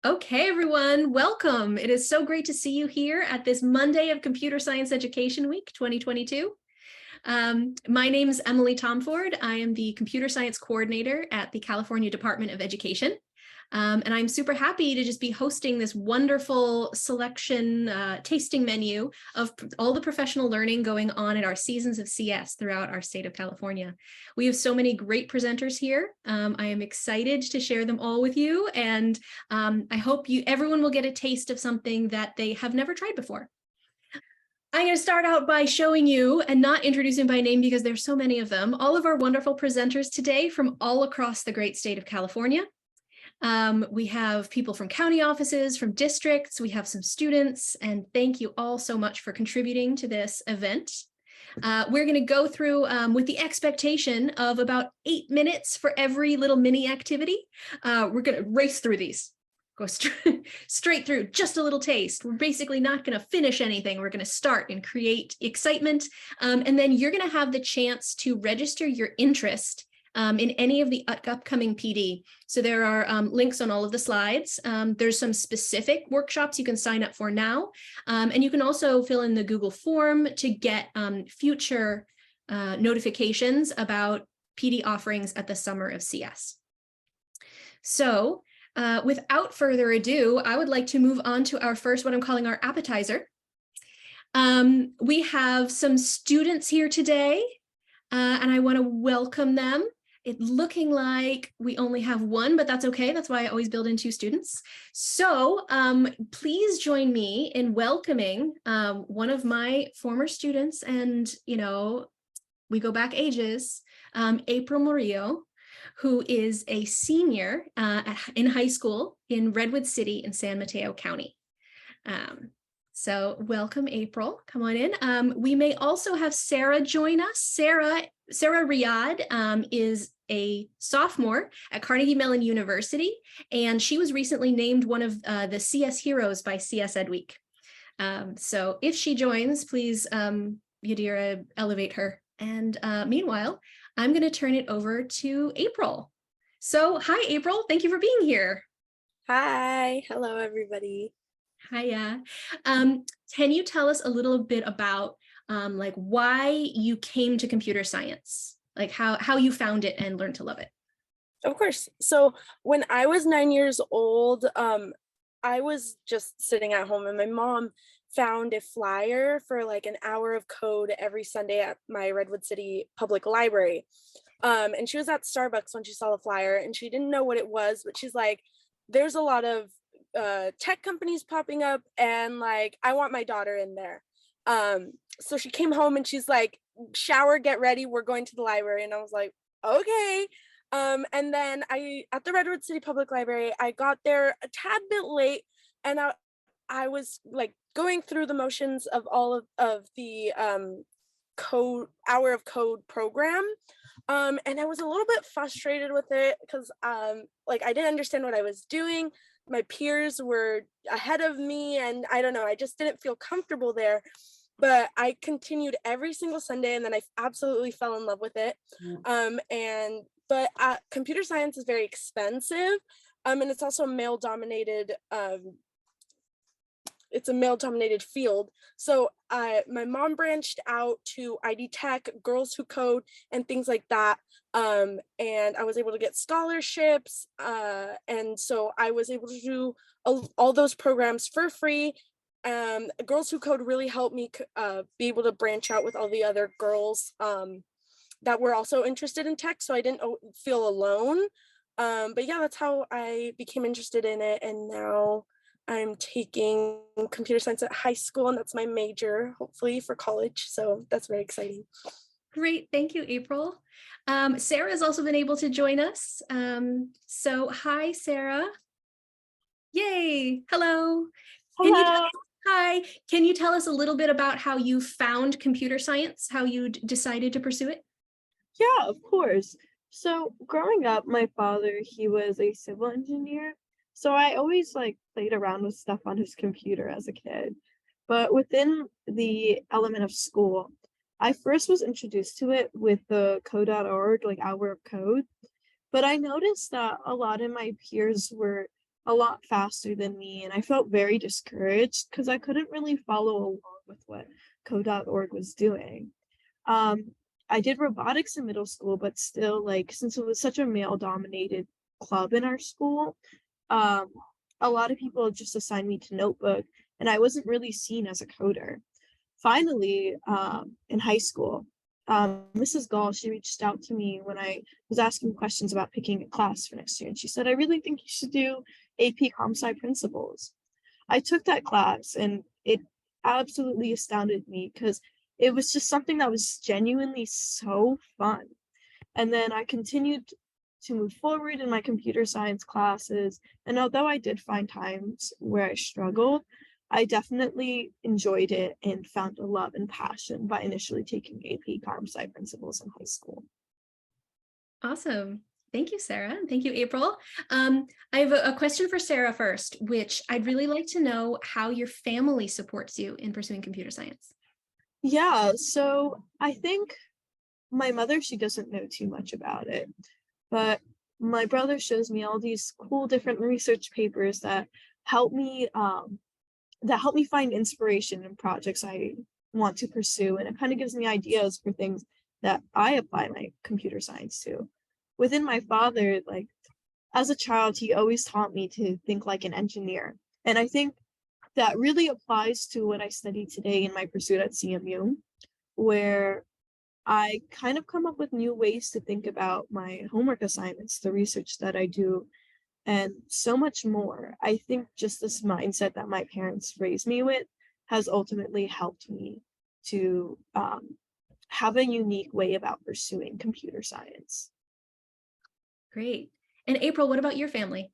Okay, everyone, welcome. It is so great to see you here at this Monday of Computer Science Education Week 2022. My name is Emily Tomford. I am the Computer Science Coordinator at the California Department of Education. And I'm super happy to just be hosting this wonderful selection tasting menu of all the professional learning going on at our seasons of CS throughout our state of California. We have so many great presenters here. I am excited to share them all with you, and I hope everyone will get a taste of something that they have never tried before. I'm going to start out by showing you, and not introducing by name because there's so many of them, all of our wonderful presenters today from all across the great state of California. We have people from county offices, from districts, we have some students, and thank you all so much for contributing to this event. We're going to go through with the expectation of about 8 minutes for every little mini activity. We're going to race through these. Go straight through, just a little taste. We're basically not going to finish anything. We're going to start and create excitement. And then you're going to have the chance to register your interest in any of the upcoming PD. So there are links on all of the slides. There's some specific workshops you can sign up for now. And you can also fill in the Google form to get future notifications about PD offerings at the Summer of CS. So without further ado, I would like to move on to our first, what I'm calling our appetizer. We have some students here today, and I want to welcome them. It's looking like we only have one, but that's okay. That's why I always build in 2 students. So please join me in welcoming one of my former students, and, you know, we go back ages, April Murillo, who is a senior in high school in Redwood City in San Mateo County. So welcome, April. Come on in. We may also have Sarah join us. Sarah Riyad is a sophomore at Carnegie Mellon University, and she was recently named one of the CS Heroes by CSEdWeek. So if she joins, please, Yadira, elevate her. And meanwhile, I'm going to turn it over to April. So hi, April. Thank you for being here. Hi. Hello, everybody. Hiya. Can you tell us a little bit about like why you came to computer science, like how you found it and learned to love it? Of course. So when I was 9 years old, I was just sitting at home and my mom found a flyer for like an hour of code every Sunday at my Redwood City Public Library. And she was at Starbucks when she saw the flyer and she didn't know what it was, but she's like, there's a lot of tech companies popping up and like, I want my daughter in there. So she came home and she's like, shower, get ready, we're going to the library. And I was like, okay. And then at the Redwood City Public Library, I got there a tad bit late, and I was like going through the motions of all of the hour of code program. And I was a little bit frustrated with it because like I didn't understand what I was doing. My peers were ahead of me, and I don't know, I just didn't feel comfortable there. But I continued every single Sunday, and then I absolutely fell in love with it. But computer science is very expensive, and it's also male-dominated. It's a male-dominated field. So my mom branched out to ID Tech, Girls Who Code, and things like that. And I was able to get scholarships. And so I was able to do all those programs for free. Girls Who Code really helped me be able to branch out with all the other girls that were also interested in tech, so I didn't feel alone. But yeah, that's how I became interested in it, and now I'm taking computer science at high school, and that's my major, hopefully, for college, so that's very exciting. Great, thank you, April. Sarah has also been able to join us. So hi, Sarah. Yay, hello. Hello. Hi, can you tell us a little bit about how you found computer science, how you decided to pursue it? Yeah, of course. So growing up, my father, he was a civil engineer. So I always like played around with stuff on his computer as a kid. But within the element of school, I first was introduced to it with the code.org, like Hour of Code. But I noticed that a lot of my peers were a lot faster than me, and I felt very discouraged because I couldn't really follow along with what code.org was doing. Um, I did robotics in middle school, but still, like, since it was such a male-dominated club in our school, um, a lot of people just assigned me to notebook, and I wasn't really seen as a coder. Finally, in high school, Mrs. Gall, she reached out to me when I was asking questions about picking a class for next year, and she said, "I really think you should do AP Comp Sci Principles." I took that class, and it absolutely astounded me because it was just something that was genuinely so fun. And then I continued to move forward in my computer science classes. And although I did find times where I struggled, I definitely enjoyed it and found a love and passion by initially taking AP Comp Sci Principles in high school. Awesome. Thank you, Sarah. And thank you, April. I have a question for Sarah first, which I'd really like to know how your family supports you in pursuing computer science. Yeah, so I think my mother, she doesn't know too much about it, but my brother shows me all these cool different research papers help me um, that help me find inspiration in projects I want to pursue, and it kind of gives me ideas for things that I apply my computer science to. Within my father, like as a child, he always taught me to think like an engineer, and I think that really applies to what I study today in my pursuit at CMU, where I kind of come up with new ways to think about my homework assignments, the research that I do, and so much more. I think just this mindset that my parents raised me with has ultimately helped me to have a unique way about pursuing computer science. Great. And April, what about your family?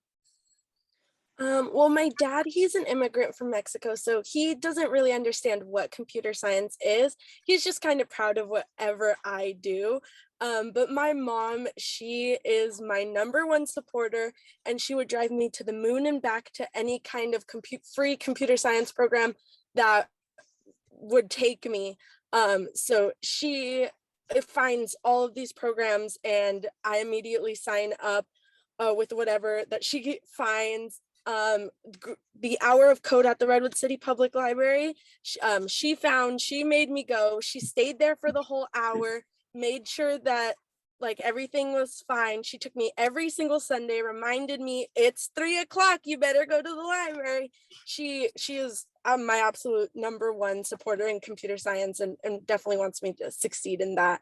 Well, my dad, he's an immigrant from Mexico, so he doesn't really understand what computer science is. He's just kind of proud of whatever I do. But my mom, she is my #1 supporter, and she would drive me to the moon and back to any kind of free computer science program that would take me. So she finds all of these programs, and I immediately sign up with whatever that she finds. The hour of code at the Redwood City Public Library, she made me go. She stayed there for the whole hour, made sure that like everything was fine. She took me every single Sunday, reminded me it's 3 o'clock, you better go to the library. She is my absolute #1 supporter in computer science, and definitely wants me to succeed in that.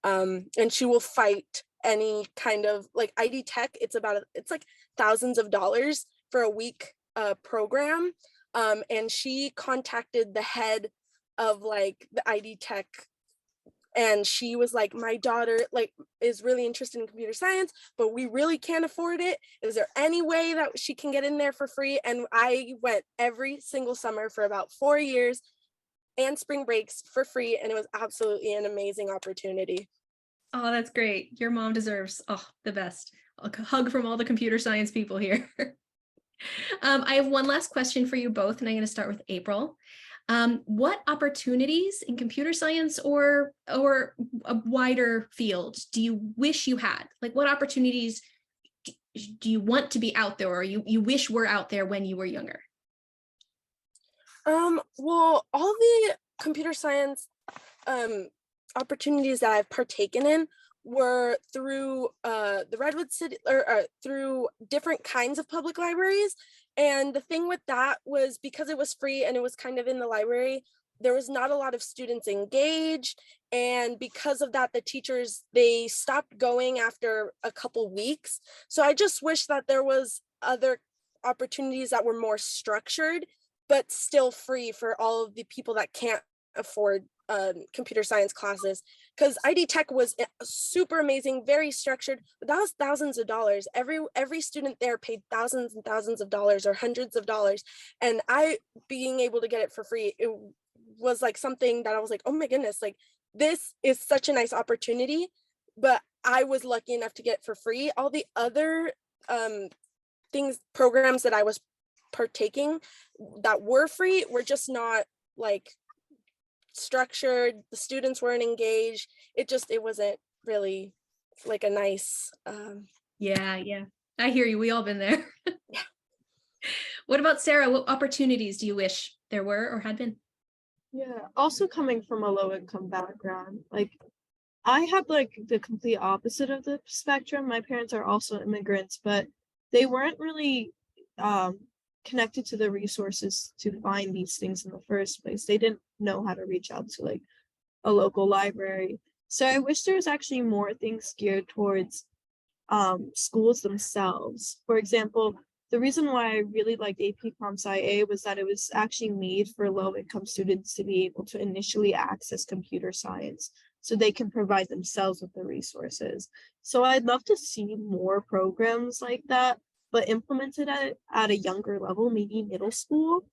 And she will fight any kind of like ID tech. It's like thousands of dollars for a week program. And she contacted the head of like the ID tech, and she was like, my daughter like is really interested in computer science, but we really can't afford it. Is there any way that she can get in there for free? And I went every single summer for about 4 years and spring breaks for free, and it was absolutely an amazing opportunity. Oh, that's great. Your mom deserves the best. A hug from all the computer science people here. I have one last question for you both, and I'm going to start with April. What opportunities in computer science or a wider field do you wish you had? Like, what opportunities do you want to be out there, or you wish were out there when you were younger? Well, all the computer science opportunities that I've partaken in were through the Redwood City, or through different kinds of public libraries. And the thing with that was, because it was free and it was kind of in the library, there was not a lot of students engaged. And because of that, the teachers, they stopped going after a couple weeks. So I just wish that there was other opportunities that were more structured, but still free for all of the people that can't afford computer science classes, because ID Tech was super amazing, very structured, but that was thousands of dollars. Every student there paid thousands and thousands of dollars or hundreds of dollars, and I being able to get it for free, it was like something that I was like, oh my goodness, like this is such a nice opportunity, but I was lucky enough to get it for free. All the other programs that I was partaking that were free were just not like structured. The students weren't engaged. It wasn't really like a nice Yeah, I hear you. We all been there. Yeah. What about Sarah? What opportunities do you wish there were or had been? Yeah, also coming from a low income background, like I had like the complete opposite of the spectrum. My parents are also immigrants, but they weren't really um connected to the resources to find these things in the first place. They didn't know how to reach out to like a local library. So I wish there was actually more things geared towards schools themselves. For example, the reason why I really liked AP Comp Sci A was that it was actually made for low income students to be able to initially access computer science so they can provide themselves with the resources. So I'd love to see more programs like that, but implemented at a younger level, maybe middle school,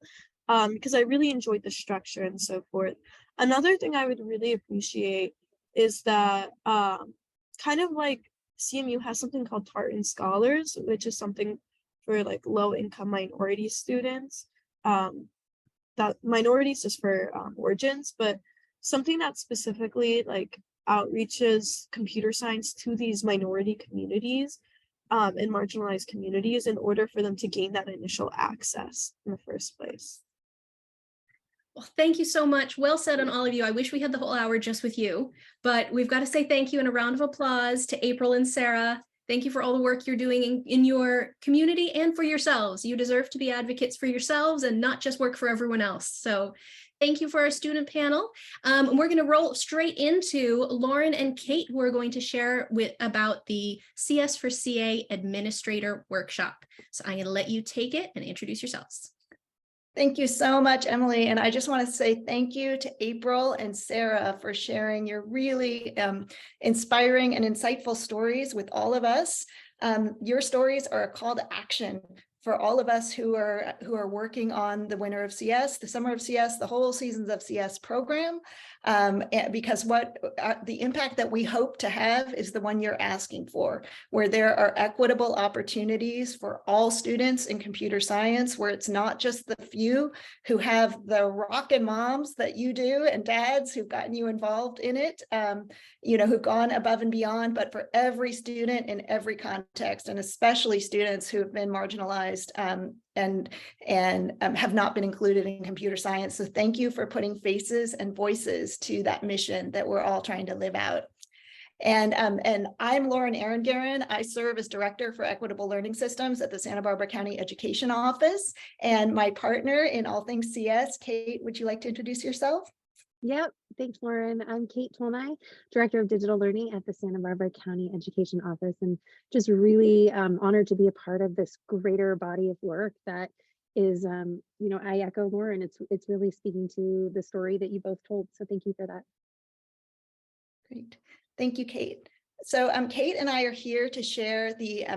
because I really enjoyed the structure and so forth. Another thing I would really appreciate is that kind of like CMU has something called Tartan Scholars, which is something for like low income minority students. That minorities just for origins, but something that specifically like outreaches computer science to these minority communities and marginalized communities in order for them to gain that initial access in the first place. Well, thank you so much. Well said on all of you. I wish we had the whole hour just with you, but we've got to say thank you and a round of applause to April and Sarah. Thank you for all the work you're doing in your community and for yourselves. You deserve to be advocates for yourselves and not just work for everyone else. So thank you for our student panel. We're going to roll straight into Lauren and Kate, who are going to share about the CS for CA Administrator Workshop. So I'm going to let you take it and introduce yourselves. Thank you so much, Emily. And I just want to say thank you to April and Sarah for sharing your really inspiring and insightful stories with all of us. Your stories are a call to action for all of us who are working on the winter of CS, the summer of CS, the whole seasons of CS program, because the impact that we hope to have is the one you're asking for, where there are equitable opportunities for all students in computer science, where it's not just the few who have the rockin' moms that you do and dads who've gotten you involved in it, who've gone above and beyond, but for every student in every context, and especially students who have been marginalized and have not been included in computer science. So thank you for putting faces and voices to that mission that we're all trying to live out. And I'm Lauren Arengaren. I serve as Director for Equitable Learning Systems at the Santa Barbara County Education Office. And my partner in all things CS, Kate, would you like to introduce yourself? Yep. Thanks, Lauren. I'm Kate Tolnai, Director of Digital Learning at the Santa Barbara County Education Office, and just really honored to be a part of this greater body of work that is, I echo Lauren. It's really speaking to the story that you both told. So thank you for that. Great. Thank you, Kate. So Kate and I are here to share the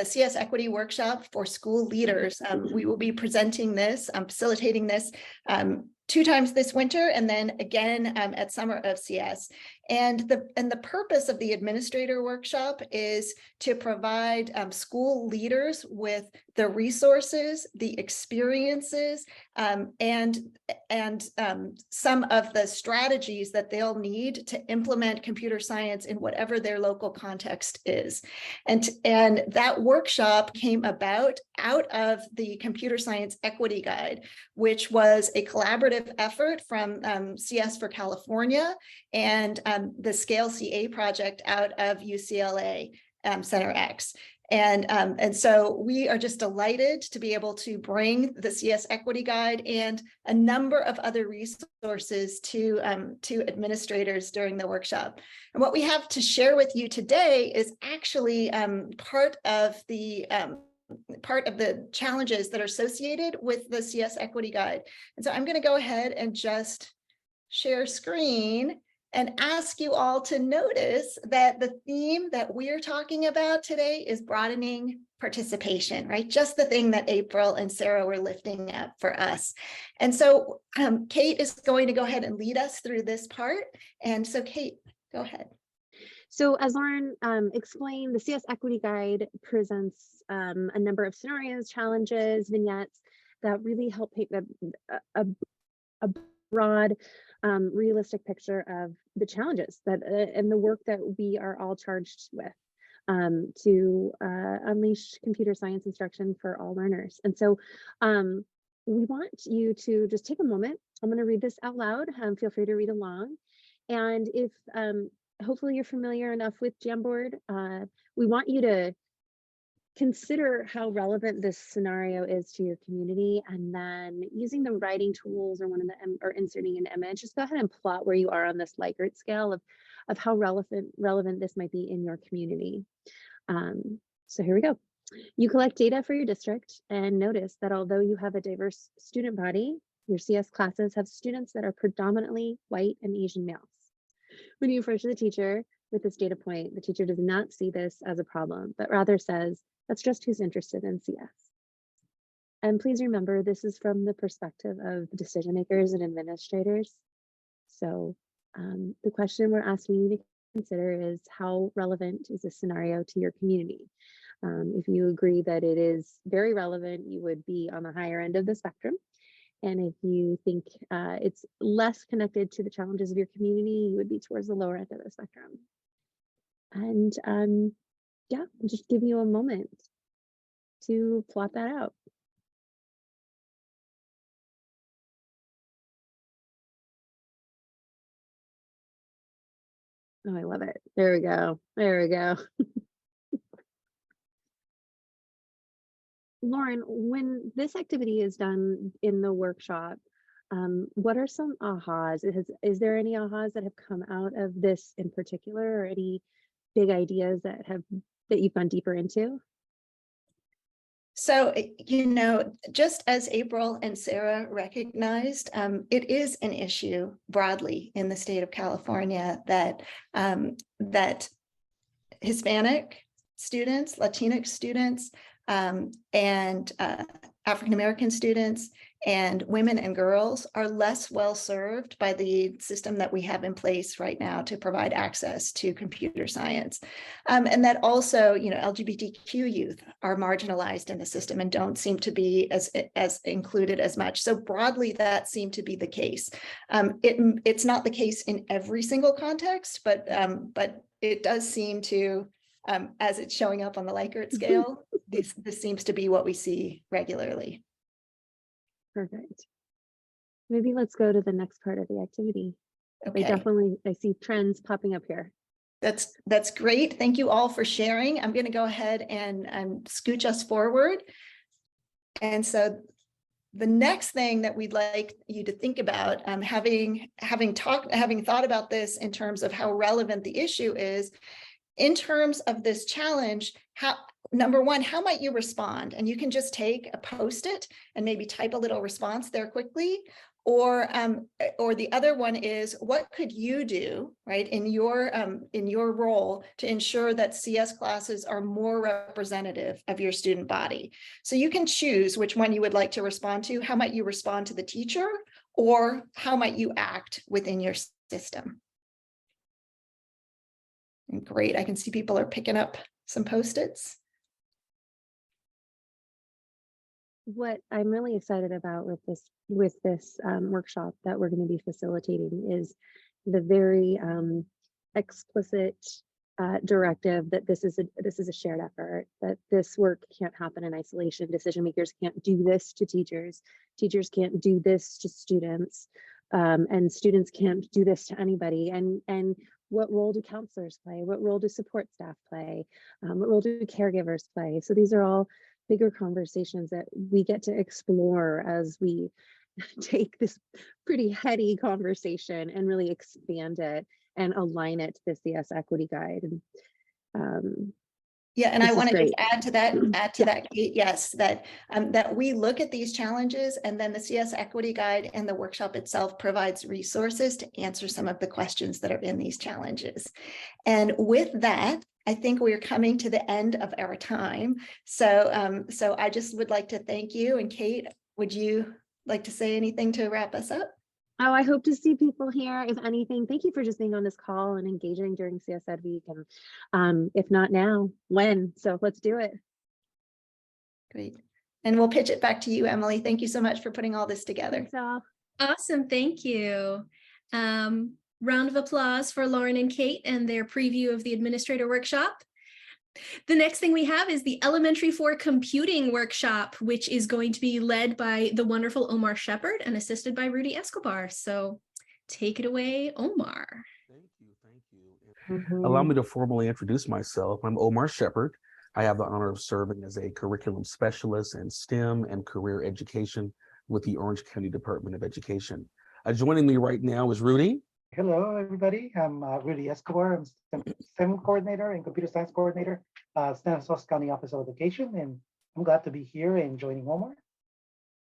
CS Equity Workshop for school leaders. We will be presenting this, facilitating this 2 times this winter, and then again at Summer of CS. And the purpose of the administrator workshop is to provide school leaders with the resources, the experiences, and some of the strategies that they'll need to implement computer science in whatever their local context is. And that workshop came out of the Computer Science Equity Guide, which was a collaborative effort from CS for California and the Scale CA project out of UCLA Center X. And so we are just delighted to be able to bring the CS Equity Guide and a number of other resources to administrators during the workshop. And what we have to share with you today is actually part of the challenges that are associated with the CS Equity Guide. And so I'm going to go ahead and just share screen and ask you all to notice that the theme that we're talking about today is broadening participation, right? Just the thing that April and Sarah were lifting up for us. And so Kate is going to go ahead and lead us through this part. And so Kate, go ahead. So as Lauren explained, the CS Equity Guide presents a number of scenarios, challenges, vignettes that really help paint a broad, realistic picture of the challenges that and the work that we are all charged with. to unleash computer science instruction for all learners. And so we want you to just take a moment. I'm going to read this out loud. Feel free to read along. And if hopefully you're familiar enough with Jamboard, we want you to consider how relevant this scenario is to your community, and then using the writing tools or or inserting an image, just go ahead and plot where you are on this Likert scale of how relevant this might be in your community. So here we go. You collect data for your district and notice that although you have a diverse student body, your CS classes have students that are predominantly white and Asian males. When you approach the teacher with this data point, the teacher does not see this as a problem, but rather says, that's just who's interested in CS. And please remember, this is from the perspective of decision makers and administrators. So the question we're asking you to consider is, how relevant is this scenario to your community? If you agree that it is very relevant, you would be on the higher end of the spectrum. And if you think it's less connected to the challenges of your community, you would be towards the lower end of the spectrum. And yeah, I'll just give you a moment to plot that out. Oh, I love it. There we go. There we go. Lauren, when this activity is done in the workshop, what are some ahas? Is there any ahas that have come out of this in particular, or any big ideas that you've gone deeper into? So, just as April and Sarah recognized, it is an issue broadly in the state of California that Hispanic students, Latinx students, and African-American students and women and girls are less well served by the system that we have in place right now to provide access to computer science. And that also, LGBTQ youth are marginalized in the system and don't seem to be as included as much. So broadly, that seemed to be the case. It's not the case in every single context, but it does seem to, as it's showing up on the Likert scale, this seems to be what we see regularly. Perfect. Maybe let's go to the next part of the activity. Okay. I see trends popping up here. That's great. Thank you all for sharing. I'm going to go ahead and scooch us forward. And so the next thing that we'd like you to think about, having thought about this in terms of how relevant the issue is, in terms of this challenge, number one, how might you respond? And you can just take a Post-it and maybe type a little response there quickly. Or the other one is, what could you do, right, in your role to ensure that CS classes are more representative of your student body? So you can choose which one you would like to respond to. How might you respond to the teacher, or how might you act within your system? And great, I can see people are picking up some Post-its. What I'm really excited about with this workshop that we're going to be facilitating is the very explicit directive that this is a shared effort, that this work can't happen in isolation. Decision makers can't do this to teachers. Teachers can't do this to students, and students can't do this to anybody. And what role do counselors play? What role do support staff play? What role do caregivers play? So these are all bigger conversations that we get to explore as we take this pretty heady conversation and really expand it and align it to the CS Equity Guide. And yeah, and I want to just add to that, Kate, yes, that we look at these challenges, and then the CS Equity Guide and the workshop itself provides resources to answer some of the questions that are in these challenges. And with that, I think we're coming to the end of our time. So, so I just would like to thank you. And Kate, would you like to say anything to wrap us up? Oh, I hope to see people here. If anything, thank you for just being on this call and engaging during CSEdWeek. And if not now, when? So let's do it. Great. And we'll pitch it back to you, Emily. Thank you so much for putting all this together. Thanks all. Awesome. Thank you. Round of applause for Lauren and Kate and their preview of the administrator workshop. The next thing we have is the Elementary 4 Computing Workshop, which is going to be led by the wonderful Omar Shepard and assisted by Rudy Escobar. So take it away, Omar. Thank you, thank you. Allow me to formally introduce myself. I'm Omar Shepard. I have the honor of serving as a curriculum specialist in STEM and career education with the Orange County Department of Education. Joining me right now is Rudy. Hello, everybody. I'm Rudy Escobar. I'm STEM coordinator and computer science coordinator, Stanislaus County Office of Education, and I'm glad to be here and joining Omar.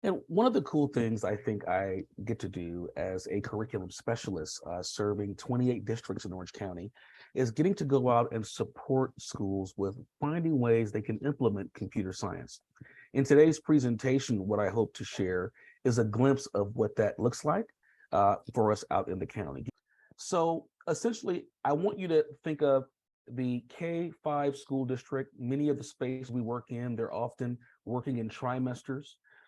And one of the cool things I think I get to do as a curriculum specialist serving 28 districts in Orange County is getting to go out and support schools with finding ways they can implement computer science. In today's presentation, what I hope to share is a glimpse of what that looks like for us out in the county. So essentially, I want you to think of the K-5 school district. Many of the spaces we work in, they're often working in trimesters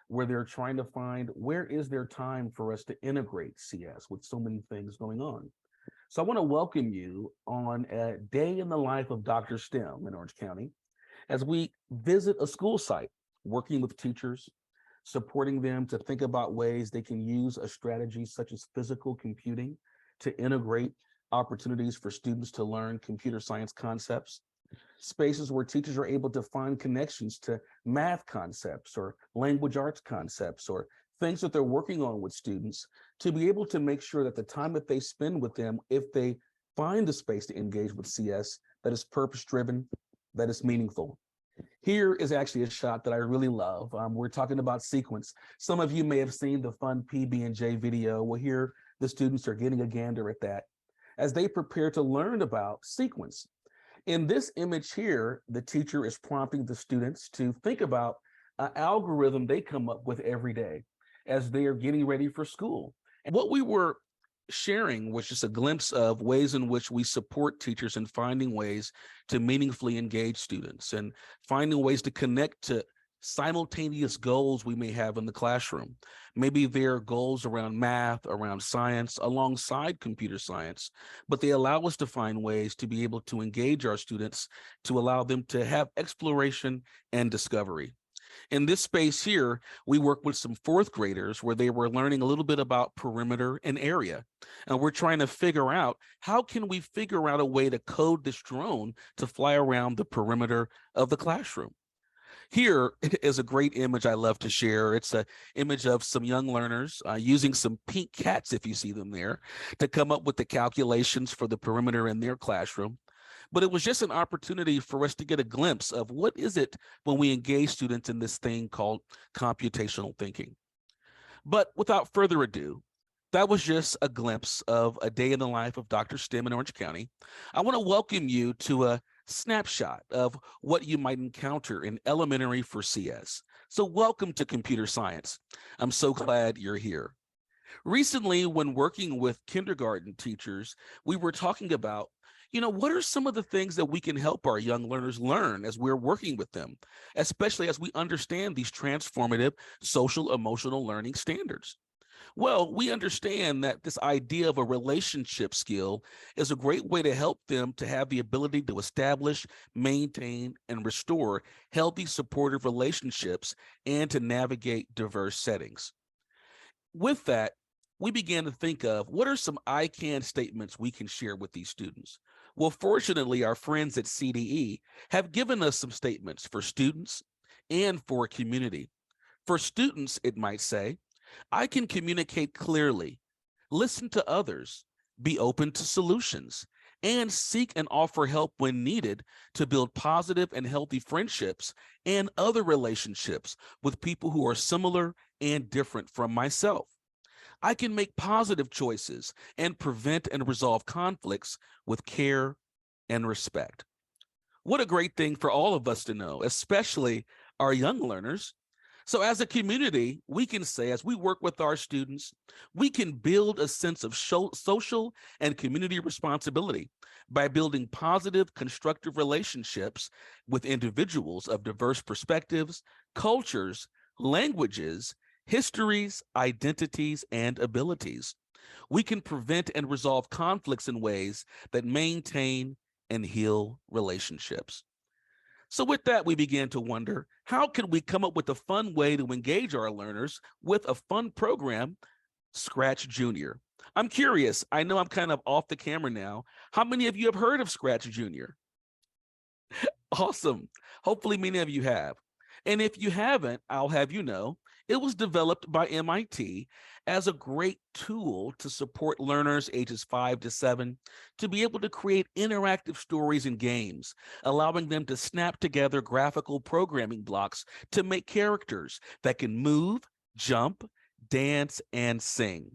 where they're trying to find where is there time for us to integrate CS with so many things going on. So I want to welcome you on a day in the life of Dr. STEM in Orange County as we visit a school site, working with teachers, supporting them to think about ways they can use a strategy such as physical computing to integrate opportunities for students to learn computer science concepts, spaces where teachers are able to find connections to math concepts or language arts concepts or things that they're working on with students to be able to make sure that the time that they spend with them, if they find the space to engage with CS, that is purpose-driven, that is meaningful. Here is actually a shot that I really love. We're talking about sequence. Some of you may have seen the fun PB&J video. Well, here the students are getting a gander at that as they prepare to learn about sequence. In this image here, the teacher is prompting the students to think about an algorithm they come up with every day as they are getting ready for school. And what we were sharing was just a glimpse of ways in which we support teachers in finding ways to meaningfully engage students and finding ways to connect to simultaneous goals we may have in the classroom. Maybe there are goals around math, around science, alongside computer science, but they allow us to find ways to be able to engage our students to allow them to have exploration and discovery. In this space here, we work with some fourth graders where they were learning a little bit about perimeter and area. And we're trying to figure out how can we figure out a way to code this drone to fly around the perimeter of the classroom. Here is a great image I love to share. It's an image of some young learners using some pink cats, if you see them there, to come up with the calculations for the perimeter in their classroom. But it was just an opportunity for us to get a glimpse of what is it when we engage students in this thing called computational thinking. But without further ado, that was just a glimpse of a day in the life of Dr. STEM in Orange County. I want to welcome you to a snapshot of what you might encounter in elementary for CS. So welcome to computer science. I'm so glad you're here. Recently, when working with kindergarten teachers, we were talking about, what are some of the things that we can help our young learners learn as we're working with them, especially as we understand these transformative social emotional learning standards? Well, we understand that this idea of a relationship skill is a great way to help them to have the ability to establish, maintain, and restore healthy, supportive relationships and to navigate diverse settings. With that, we began to think of what are some I can statements we can share with these students. Well, fortunately, our friends at CDE have given us some statements for students and for a community. For students, it might say, I can communicate clearly, listen to others, be open to solutions, and seek and offer help when needed to build positive and healthy friendships and other relationships with people who are similar and different from myself. I can make positive choices and prevent and resolve conflicts with care and respect. What a great thing for all of us to know, especially our young learners. So as a community, we can say, as we work with our students, we can build a sense of social and community responsibility by building positive, constructive relationships with individuals of diverse perspectives, cultures, languages, histories, identities, and abilities. We can prevent and resolve conflicts in ways that maintain and heal relationships. So with that, we began to wonder, how could we come up with a fun way to engage our learners with a fun program, Scratch Junior? I'm curious, I know I'm kind of off the camera now. How many of you have heard of Scratch Junior? Awesome. Hopefully many of you have. And if you haven't, I'll have you know, it was developed by MIT as a great tool to support learners ages 5 to 7 to be able to create interactive stories and games, allowing them to snap together graphical programming blocks to make characters that can move, jump, dance, and sing.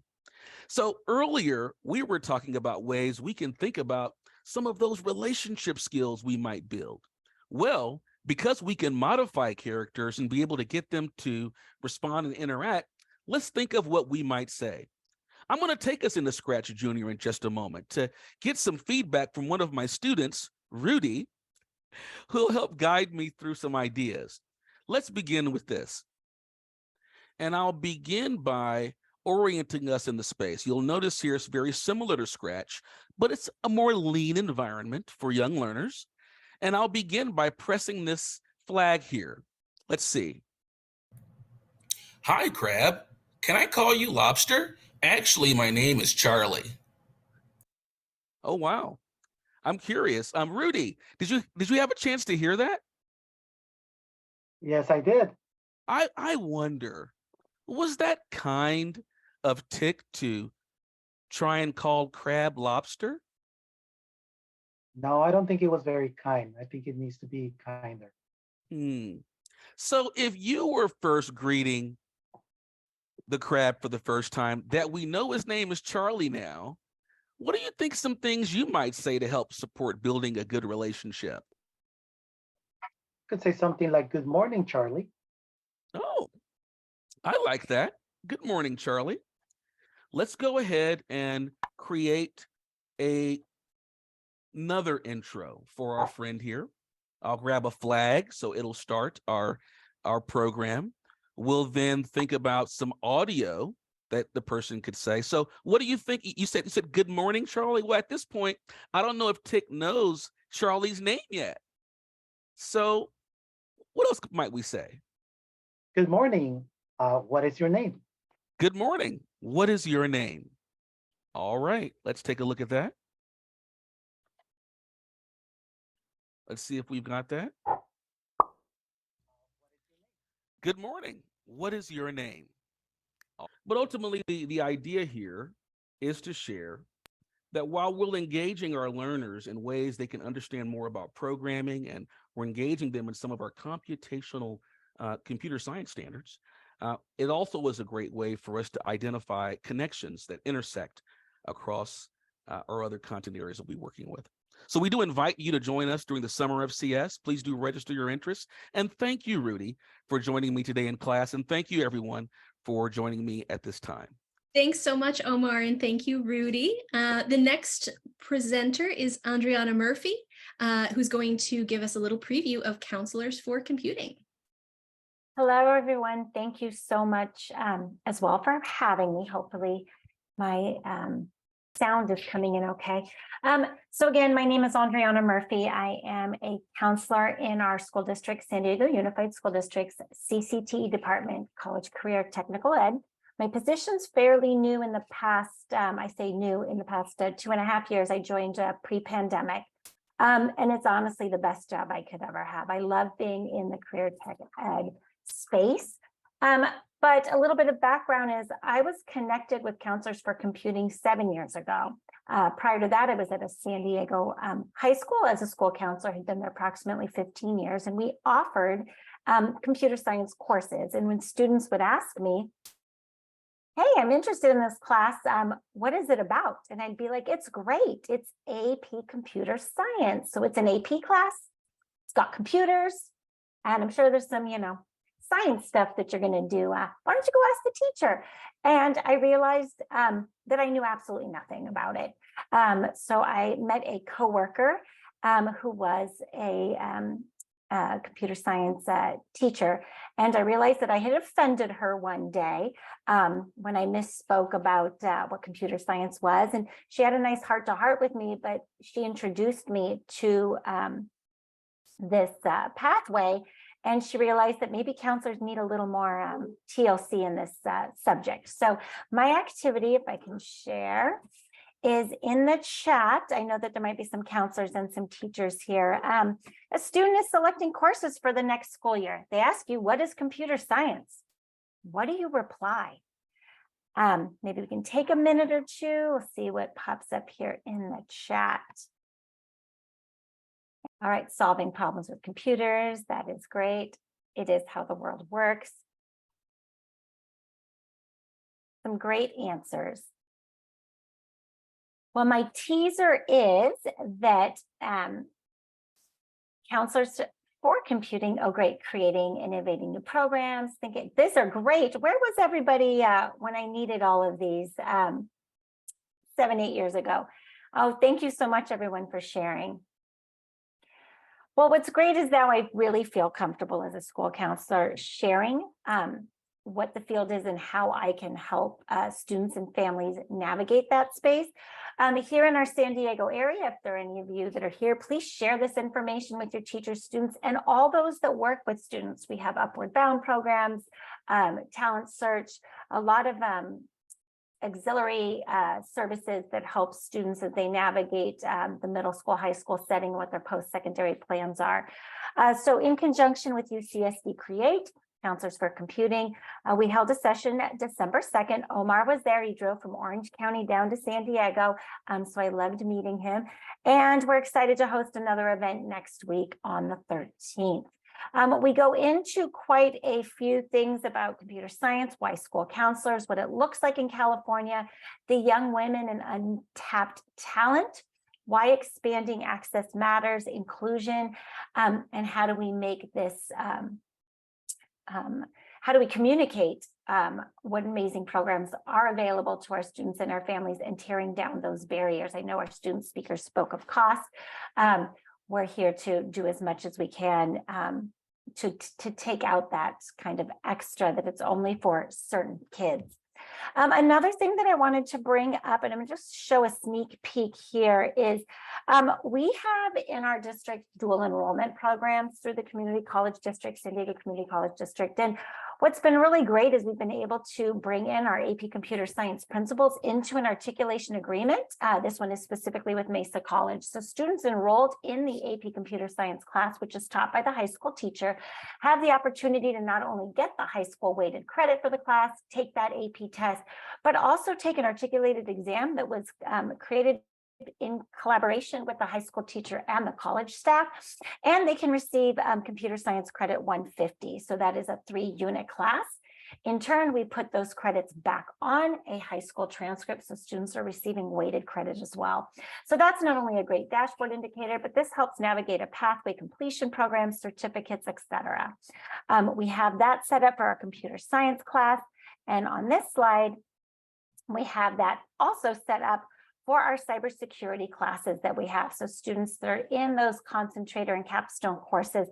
So earlier, we were talking about ways we can think about some of those relationship skills we might build. Well, because we can modify characters and be able to get them to respond and interact, let's think of what we might say. I'm going to take us into Scratch Junior in just a moment to get some feedback from one of my students, Rudy, who'll help guide me through some ideas. Let's begin with this. And I'll begin by orienting us in the space. You'll notice here it's very similar to Scratch, but it's a more lean environment for young learners. And I'll begin by pressing this flag here. Let's see. Hi, Crab. Can I call you Lobster? Actually, my name is Charlie. Oh, wow. I'm curious. Rudy, did you have a chance to hear that? Yes, I did. I wonder, was that kind of Tick to try and call Crab Lobster? No, I don't think it was very kind. I think it needs to be kinder. So if you were first greeting the crab for the first time, that we know his name is Charlie now, what do you think some things you might say to help support building a good relationship? Could say something like, "Good morning, Charlie." Oh, I like that. Good morning, Charlie. Let's go ahead and create another intro for our friend here. I'll grab a flag so it'll start our program. We'll then think about some audio that the person could say. So what do you think? You said good morning, Charlie. Well, at this point, I don't know if Tick knows Charlie's name yet. So what else might we say? Good morning. What is your name? Good morning. What is your name? All right, let's take a look at that. Let's see if we've got that. Good morning. What is your name? But ultimately, the idea here is to share that while we're engaging our learners in ways they can understand more about programming, and we're engaging them in some of our computational computer science standards, it also was a great way for us to identify connections that intersect across our other content areas that we're working with. So we do invite you to join us during the summer of CS. Please do register your interest. And thank you, Rudy, for joining me today in class. And thank you, everyone, for joining me at this time. Thanks so much, Omar, and thank you, Rudy. The next presenter is Andriana Murphy, who's going to give us a little preview of Counselors for Computing. Hello, everyone. Thank you so much as well for having me. Hopefully my sound is coming in okay. So again, my name is Andriana Murphy. I am a counselor in our school district, San Diego Unified School District's CCTE department, College Career Technical Ed. My position's fairly new in the past, I say new, in the past 2.5 years. I joined pre-pandemic. And it's honestly the best job I could ever have. I love being in the career tech ed space. But a little bit of background is I was connected with Counselors for Computing 7 years ago. Prior to that, I was at a San Diego high school as a school counselor. Had been there approximately 15 years, and we offered computer science courses. And when students would ask me, "Hey, I'm interested in this class. What is it about?" And I'd be like, "It's great. It's AP Computer Science. So it's an AP class. It's got computers. And I'm sure there's some, science stuff that you're going to do. Why don't you go ask the teacher?" And I realized that I knew absolutely nothing about it. So I met a coworker who was a computer science teacher. And I realized that I had offended her one day when I misspoke about what computer science was. And she had a nice heart-to-heart with me, but she introduced me to this pathway, and she realized that maybe counselors need a little more TLC in this subject. So my activity, if I can share, is in the chat. I know that there might be some counselors and some teachers here. A student is selecting courses for the next school year. They ask you, what is computer science? What do you reply? Maybe we can take a minute or two. We'll see what pops up here in the chat. All right, solving problems with computers. That is great. It is how the world works. Some great answers. Well, my teaser is that counselors for computing, oh great, creating, innovating new programs, thinking these are great. Where was everybody when I needed all of these 7, 8 years ago? Oh, thank you so much, everyone, for sharing. Well, what's great is now I really feel comfortable as a school counselor sharing what the field is and how I can help students and families navigate that space. Here in our San Diego area, if there are any of you that are here, please share this information with your teachers, students, and all those that work with students. We have Upward Bound programs, talent search, a lot of auxiliary services that help students as they navigate the middle school, high school setting, what their post-secondary plans are. So in conjunction with UCSD Create, Counselors for Computing, we held a session December 2nd. Omar was there. He drove from Orange County down to San Diego. So I loved meeting him. And we're excited to host another event next week on the 13th. We go into quite a few things about computer science, why school counselors, what it looks like in California, the young women and untapped talent, why expanding access matters, inclusion, and how do we make this, how do we communicate what amazing programs are available to our students and our families and tearing down those barriers. I know our student speakers spoke of cost. We're here to do as much as we can to take out that kind of extra that it's only for certain kids. Another thing that I wanted to bring up, and I'm going to just show a sneak peek here, is we have in our district dual enrollment programs through the Community College District, San Diego Community College District. And what's been really great is we've been able to bring in our AP Computer Science principals into an articulation agreement. This one is specifically with Mesa College. So students enrolled in the AP Computer Science class, which is taught by the high school teacher, have the opportunity to not only get the high school weighted credit for the class, take that AP test, but also take an articulated exam that was created in collaboration with the high school teacher and the college staff, and they can receive computer science credit 150. So that is a 3-unit class. In turn, we put those credits back on a high school transcript, so students are receiving weighted credit as well. So that's not only a great dashboard indicator, but this helps navigate a pathway completion program, certificates, etc. We have that set up for our computer science class. And on this slide, we have that also set up for our cybersecurity classes that we have. So students that are in those concentrator and capstone courses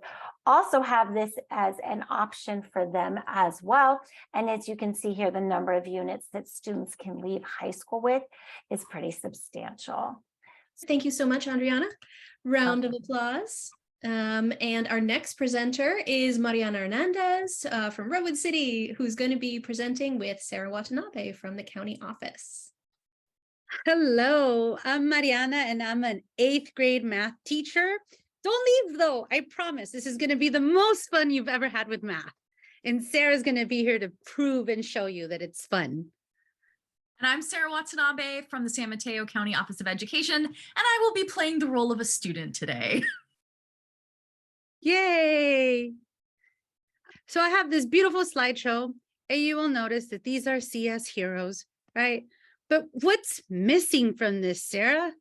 also have this as an option for them as well. And as you can see here, the number of units that students can leave high school with is pretty substantial. Thank you so much, Adriana. Round of applause. And our next presenter is Mariana Hernandez from Redwood City, who's going to be presenting with Sarah Watanabe from the county office. Hello, I'm Mariana and I'm an 8th grade math teacher. Don't leave though, I promise this is going to be the most fun you've ever had with math. And Sarah's going to be here to prove and show you that it's fun. And I'm Sarah Watanabe from the San Mateo County Office of Education, and I will be playing the role of a student today. Yay! So I have this beautiful slideshow, and you will notice that these are CS heroes, right? But what's missing from this, Sarah?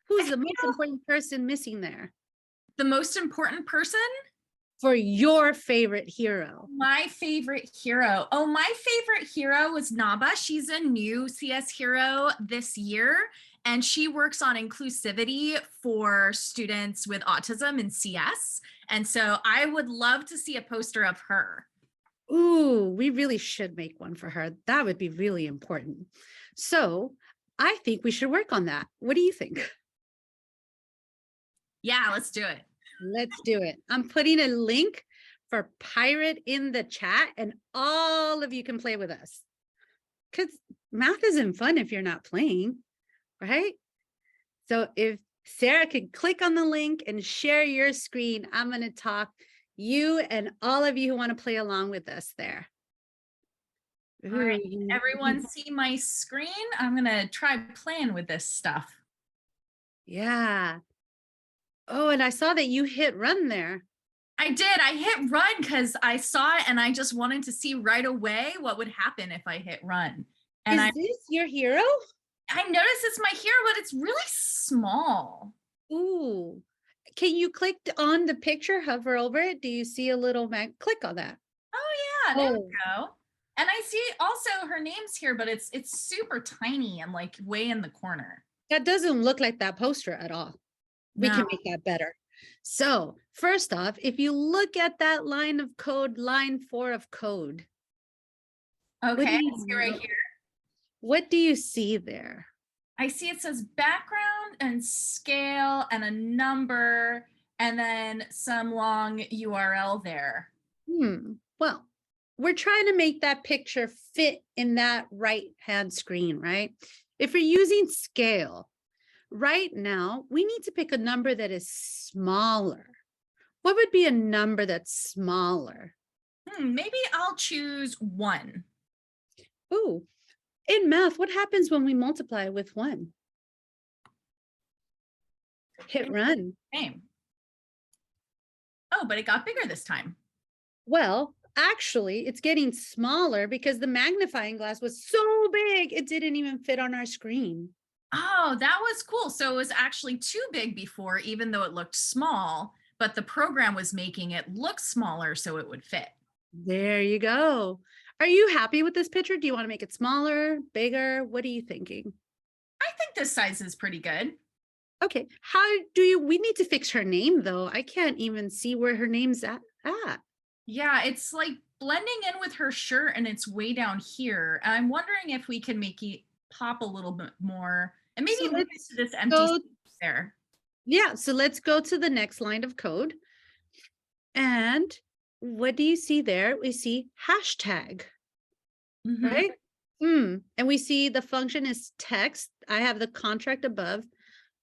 Who's the most important person missing there? The most important person? For your favorite hero. My favorite hero. Oh, my favorite hero was Naba. She's a new CS hero this year, and she works on inclusivity for students with autism in CS. And so I would love to see a poster of her. Ooh, we really should make one for her. That would be really important. So I think we should work on that. What do you think? Yeah, let's do it. Let's do it. I'm putting a link for Pirate in the chat, and all of you can play with us. Because math isn't fun if you're not playing, right? So if Sarah could click on the link and share your screen, I'm going to talk you and all of you who want to play along with us there. All right, everyone see my screen? I'm going to try playing with this stuff. Yeah. Oh, and I saw that you hit run there. I did. I hit run because I saw it and I just wanted to see right away what would happen if I hit run. And Is this your hero? I noticed it's my hero, but it's really small. Ooh. Can you click on the picture, hover over it? Do you see a little click on that? Oh yeah, there we go. And I see also her name's here, but it's super tiny and like way in the corner. That doesn't look like that poster at all. We can make that better. So first off, if you look at that line of code, line 4 of code. Okay, I see right here. What do you see there? I see it says background and scale and a number and then some long URL there. Well, we're trying to make that picture fit in that right-hand screen, right? If you're using scale, right now, we need to pick a number that is smaller. What would be a number that's smaller? Maybe I'll choose 1. Ooh, in math, what happens when we multiply with 1? Hit run. Same. Oh, but it got bigger this time. Well, actually, it's getting smaller because the magnifying glass was so big, it didn't even fit on our screen. Oh, that was cool. So it was actually too big before, even though it looked small, but the program was making it look smaller so it would fit. There you go. Are you happy with this picture? Do you want to make it smaller, bigger? What are you thinking? I think this size is pretty good. Okay. We need to fix her name though. I can't even see where her name's at. Yeah, it's like blending in with her shirt and it's way down here. And I'm wondering if we can make it pop a little bit more and maybe move it to this empty space there. Yeah, so let's go to the next line of code. And what do you see there? We see hashtag, right? And we see the function is text. I have the contract above,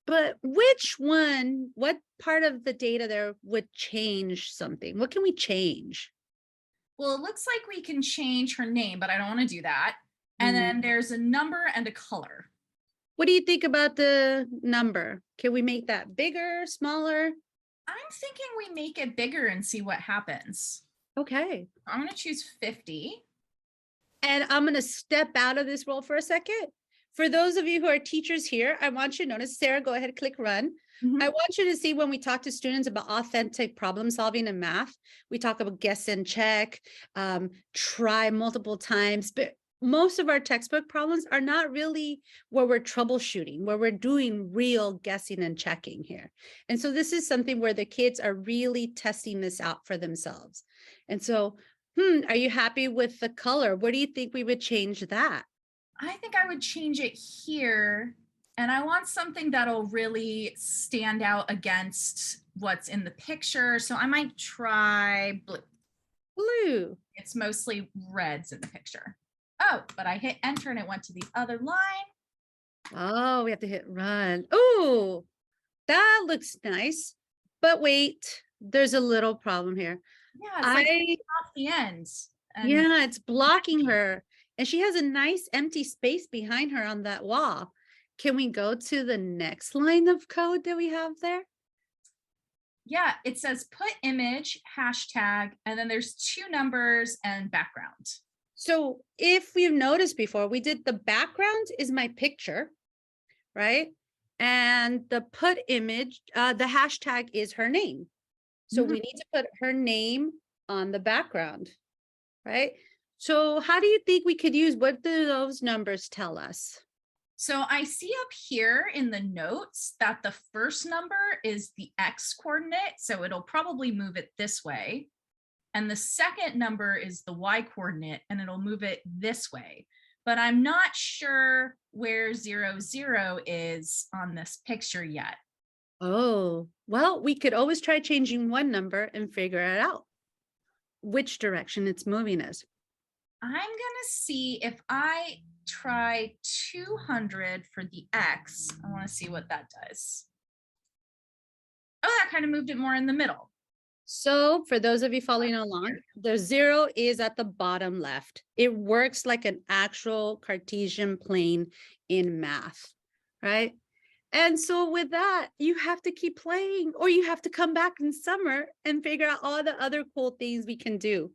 but what part of the data there would change something? What can we change? Well, it looks like we can change her name, but I don't want to do that. And then there's a number and a color. What do you think about the number? Can we make that bigger, smaller? I'm thinking we make it bigger and see what happens. Okay. I'm going to choose 50. And I'm going to step out of this role for a second. For those of you who are teachers here, I want you to notice, Sarah, go ahead, click run. I want you to see when we talk to students about authentic problem solving in math, we talk about guess and check, try multiple times, but most of our textbook problems are not really where we're troubleshooting, where we're doing real guessing and checking here. And so this is something where the kids are really testing this out for themselves. And so, are you happy with the color? Where do you think we would change that? I think I would change it here. And I want something that'll really stand out against what's in the picture. So I might try blue. Blue. It's mostly reds in the picture. Oh, but I hit enter and it went to the other line. Oh, we have to hit run. Oh, that looks nice. But wait, there's a little problem here. Yeah, it's like off the ends. Yeah, it's blocking her. And she has a nice empty space behind her on that wall. Can we go to the next line of code that we have there? Yeah, it says put image, hashtag, and then there's 2 numbers and background. So if we've noticed before, we did the background is my picture, right? And the put image, the hashtag is her name. So we need to put her name on the background, right? So how do you think we could use, what do those numbers tell us? So I see up here in the notes that the first number is the X coordinate. So it'll probably move it this way. And the second number is the Y coordinate and it'll move it this way. But I'm not sure where 0, 0 is on this picture yet. Oh, Well, we could always try changing one number and figure it out, which direction it's moving us. I'm gonna see if I try 200 for the X. I want to see what that does. Oh, that kind of moved it more in the middle. So for those of you following along, the 0 is at the bottom left. It works like an actual Cartesian plane in math, right? And so with that, you have to keep playing, or you have to come back in summer and figure out all the other cool things we can do.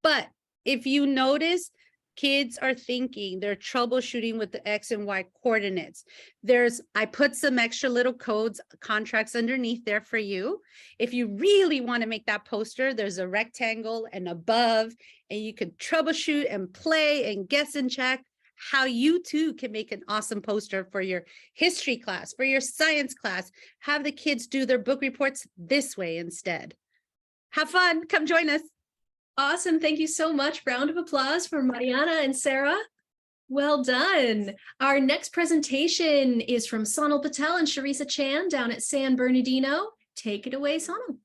But if you notice, kids are thinking, they're troubleshooting with the X and Y coordinates. I put some extra little codes, contracts underneath there for you. If you really want to make that poster, there's a rectangle and above, and you can troubleshoot and play and guess and check how you too can make an awesome poster for your history class, for your science class. Have the kids do their book reports this way instead. Have fun. Come join us. Awesome. Thank you so much. Round of applause for Mariana and Sarah. Well done. Our next presentation is from Sonal Patel and Sharisa Chan down at San Bernardino. Take it away, Sonal.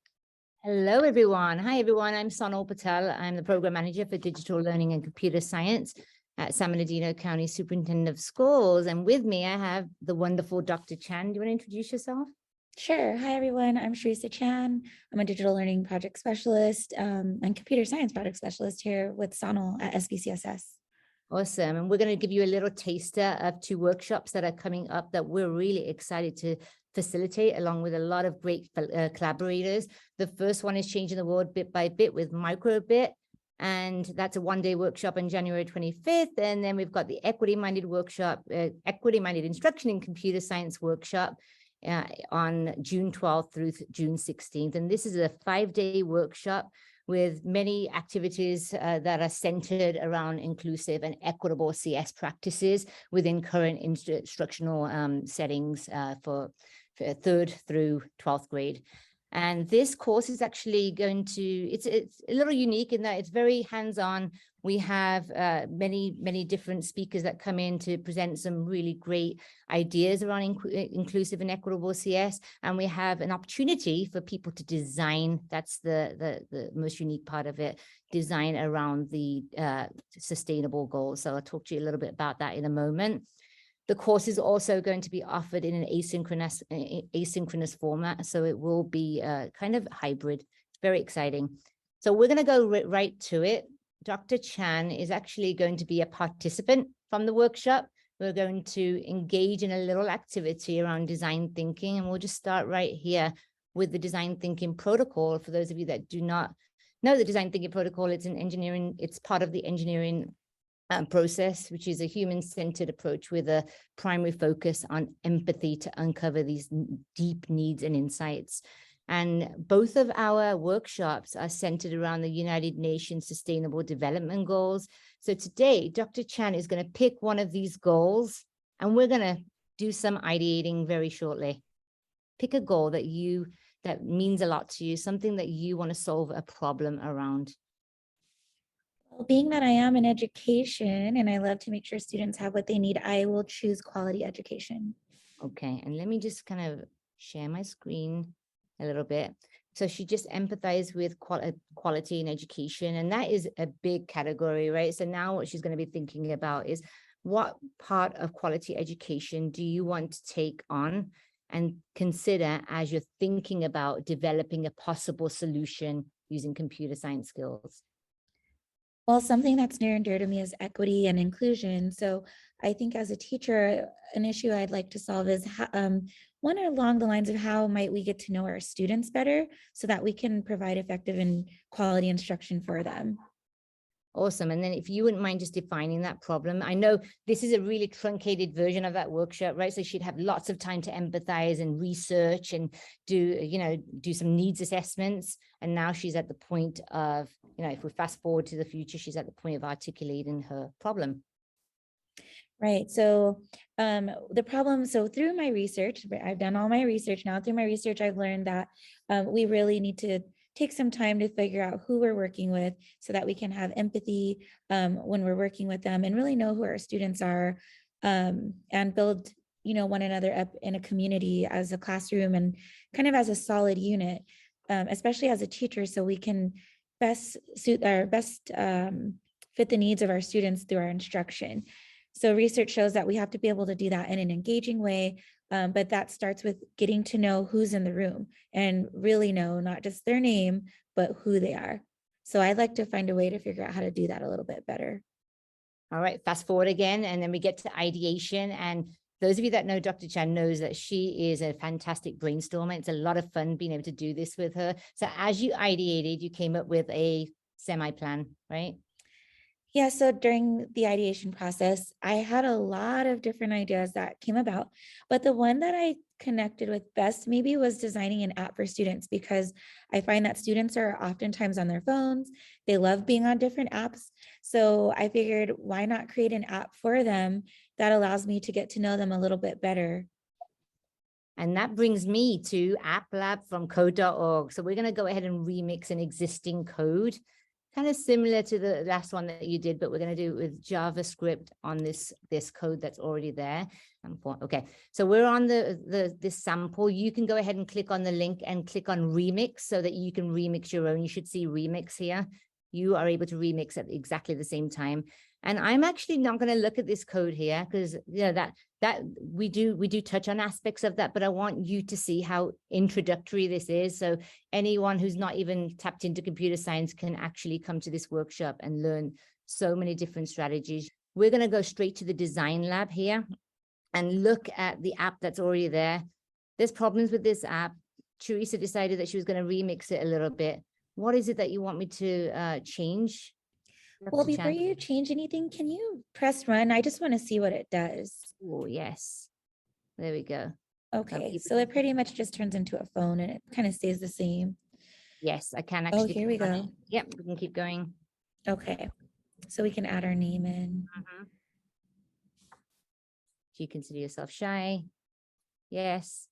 Hello, everyone. Hi, everyone. I'm Sonal Patel. I'm the Program Manager for Digital Learning and Computer Science at San Bernardino County Superintendent of Schools. And with me, I have the wonderful Dr. Chan. Do you want to introduce yourself? Sure. Hi, everyone. I'm Sharisa Chan. I'm a digital learning project specialist and computer science project specialist here with Sonal at SBCSS. Awesome. And we're going to give you a little taster of 2 workshops that are coming up that we're really excited to facilitate, along with a lot of great collaborators. The first one is Changing the World Bit by Bit with Microbit. And that's a 1-day workshop on January 25th. And then we've got the Equity-Minded Workshop, Equity-Minded Instruction in Computer Science Workshop on June 12th through June 16th. And this is a 5-day workshop with many activities that are centered around inclusive and equitable CS practices within current instructional settings for 3rd through 12th grade. And this course is actually going to, it's a little unique in that it's very hands-on. We have many different speakers that come in to present some really great ideas around inclusive and equitable CS. And we have an opportunity for people to design, that's the most unique part of it, design around the sustainable goals. So I'll talk to you a little bit about that in a moment. The course is also going to be offered in an asynchronous format, so it will be kind of hybrid. Very exciting. So we're going to go right to it. Dr. Chan is actually going to be a participant from the workshop. We're going to engage in a little activity around design thinking, and we'll just start right here with the design thinking protocol. For those of you that do not know the design thinking protocol, it's part of the engineering process, which is a human-centered approach with a primary focus on empathy to uncover these deep needs and insights. And both of our workshops are centered around the United Nations Sustainable Development Goals. So today, Dr. Chan is going to pick one of these goals, and we're going to do some ideating very shortly. Pick a goal that means a lot to you, something that you want to solve a problem around. Well, being that I am in education and I love to make sure students have what they need, I will choose quality education. Okay, and let me just kind of share my screen a little bit. So she just empathized with quality in education, and that is a big category, right? So now what she's going to be thinking about is what part of quality education do you want to take on and consider as you're thinking about developing a possible solution using computer science skills? Well, something that's near and dear to me is equity and inclusion. So I think as a teacher, an issue I'd like to solve is one along the lines of how might we get to know our students better so that we can provide effective and quality instruction for them. Awesome. And then if you wouldn't mind just defining that problem. I know this is a really truncated version of that workshop, right? So she'd have lots of time to empathize and research and do some needs assessments. And now she's at the point of, if we fast forward to the future, she's at the point of articulating her problem. Right. So the problem, so through my research, I've done all my research now. Through my research, I've learned that we really need to take some time to figure out who we're working with so that we can have empathy when we're working with them and really know who our students are and build one another up in a community as a classroom and kind of as a solid unit, especially as a teacher, so we can best fit the needs of our students through our instruction. So research shows that we have to be able to do that in an engaging way, but that starts with getting to know who's in the room and really know not just their name, but who they are. So I'd like to find a way to figure out how to do that a little bit better. All right, fast forward again, and then we get to ideation. And those of you that know Dr. Chan knows that she is a fantastic brainstormer. It's a lot of fun being able to do this with her. So as you ideated, you came up with a semi-plan, right? Yeah, so during the ideation process, I had a lot of different ideas that came about, but the one that I connected with best maybe was designing an app for students, because I find that students are oftentimes on their phones. They love being on different apps. So I figured, why not create an app for them that allows me to get to know them a little bit better. And that brings me to Applab from code.org. So we're going to go ahead and remix an existing code, kind of similar to the last one that you did, but we're going to do it with JavaScript on this code that's already there. Okay, so we're on this sample. You can go ahead and click on the link and click on remix so that you can remix your own. You should see remix here. You are able to remix at exactly the same time. And I'm actually not going to look at this code here because that we do touch on aspects of that, but I want you to see how introductory this is. So anyone who's not even tapped into computer science can actually come to this workshop and learn so many different strategies. We're going to go straight to the design lab here and look at the app that's already there. There's problems with this app. Teresa decided that she was going to remix it a little bit. What is it that you want me to change? Well, before you change anything, can you press run? I just want to see what it does. Oh, yes. There we go. Okay, so it pretty much just turns into a phone and it kind of stays the same. Yes, I can actually. Oh, here we go. Yep, we can keep going. Okay, so we can add our name in. Do you consider yourself shy? Yes.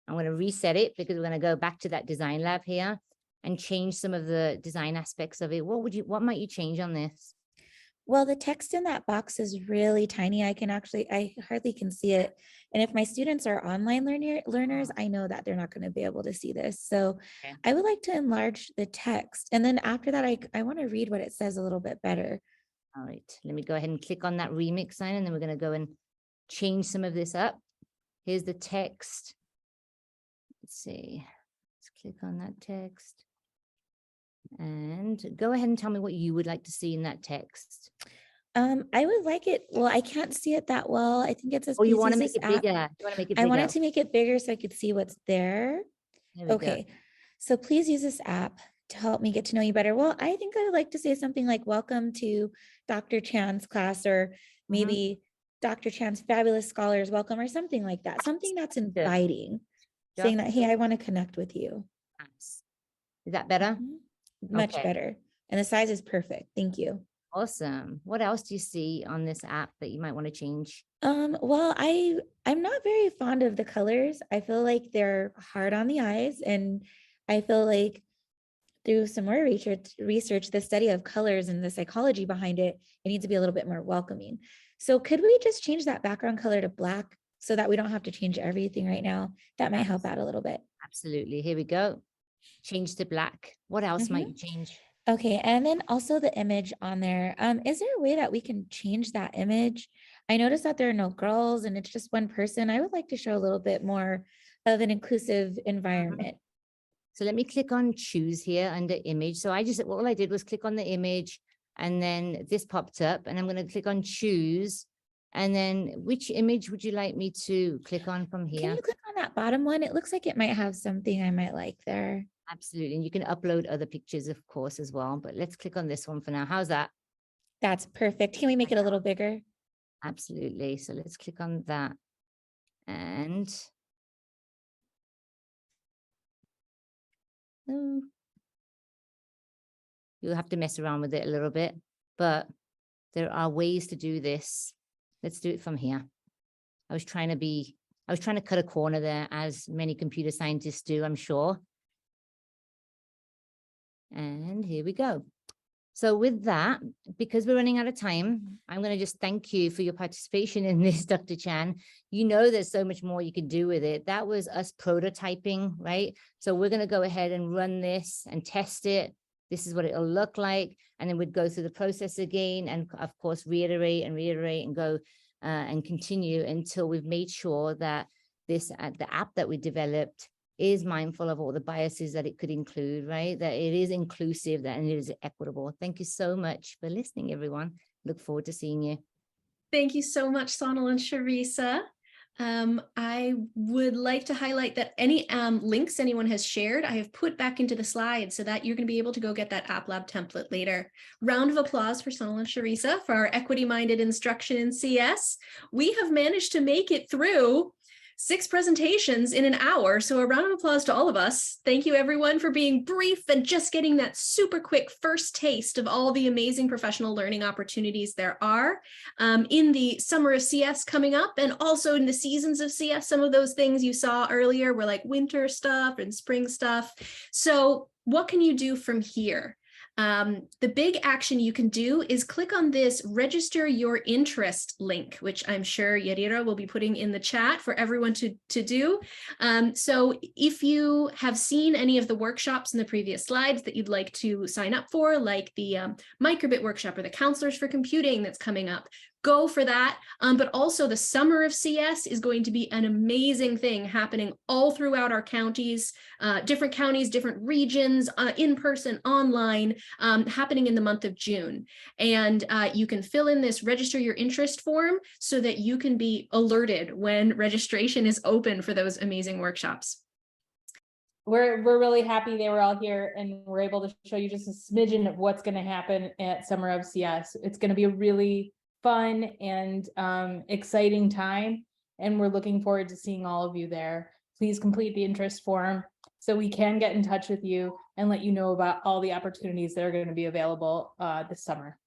I'm going to reset it because we're going to go back to that design lab here and change some of the design aspects of it. What might you change on this? Well, the text in that box is really tiny. I hardly can see it. And if my students are online learners, I know that they're not going to be able to see this. So okay. I would like to enlarge the text. And then after that, I want to read what it says a little bit better. All right, let me go ahead and click on that remix sign, and then we're going to go and change some of this up. Here's the text. Let's see. Let's click on that text. And go ahead and tell me what you would like to see in that text. I would like it. Well, I can't see it that well. I think it says. Oh, you want to make it bigger. You want to make it bigger. I wanted to make it bigger so I could see what's there. Okay. So please use this app to help me get to know you better. Well, I think I would like to say something like welcome to Dr. Chan's class, or maybe Dr. Chan's fabulous scholars welcome, or something like that. Something that's inviting, saying that, hey, I want to connect with you. Is that better? Much better. And the size is perfect. Thank you. Awesome. What else do you see on this app that you might want to change? Well, I'm not very fond of the colors. I feel like they're hard on the eyes, and I feel like through some more research, the study of colors and the psychology behind it, it needs to be a little bit more welcoming. So could we just change that background color to black so that we don't have to change everything right now? That might help out a little bit. Absolutely. Here we go. Change to black. What else might you change? Okay, and then also the image on there. Is there a way that we can change that image? I noticed that there are no girls and it's just one person. I would like to show a little bit more of an inclusive environment. So let me click on choose here under image. So all I did was click on the image, and then this popped up, and I'm going to click on choose. And then which image would you like me to click on from here? Can you click on that bottom one? It looks like it might have something I might like there. Absolutely. And you can upload other pictures, of course, as well. But let's click on this one for now. How's that? That's perfect. Can we make it a little bigger? Absolutely. So let's click on that. And you'll have to mess around with it a little bit, but there are ways to do this. Let's do it from here. I was trying to cut a corner there, as many computer scientists do, I'm sure. And here we go. So with that, because we're running out of time, I'm going to just thank you for your participation in this, Dr. Chan. You know, there's so much more you could do with it. That was us prototyping, right? So we're going to go ahead and run this and test it. This is what it'll look like. And then we'd go through the process again and of course, reiterate and go and continue until we've made sure that the app that we developed is mindful of all the biases that it could include, right? That it is inclusive, and it is equitable. Thank you so much for listening, everyone. Look forward to seeing you. Thank you so much, Sonal and Sharisa. I would like to highlight that any links anyone has shared, I have put back into the slides so that you're going to be able to go get that Applab template later. Round of applause for Sonal and Sharisa for our equity-minded instruction in CS. We have managed to make it through 6 presentations in an hour. So a round of applause to all of us. Thank you everyone for being brief and just getting that super quick first taste of all the amazing professional learning opportunities there are in the summer of CS coming up, and also in the seasons of CS. Some of those things you saw earlier were like winter stuff and spring stuff. So what can you do from here? The big action you can do is click on this register your interest link, which I'm sure Yarira will be putting in the chat for everyone to do. So if you have seen any of the workshops in the previous slides that you'd like to sign up for, like the microbit workshop or the counselors for computing that's coming up, go for that. But also the summer of CS is going to be an amazing thing happening all throughout our counties, different regions, in person, online, happening in the month of June. And you can fill in this register your interest form so that you can be alerted when registration is open for those amazing workshops. We're really happy they were all here and we're able to show you just a smidgen of what's going to happen at Summer of CS. It's going to be a really fun and exciting time, and we're looking forward to seeing all of you there. Please complete the interest form so we can get in touch with you and let you know about all the opportunities that are going to be available this summer.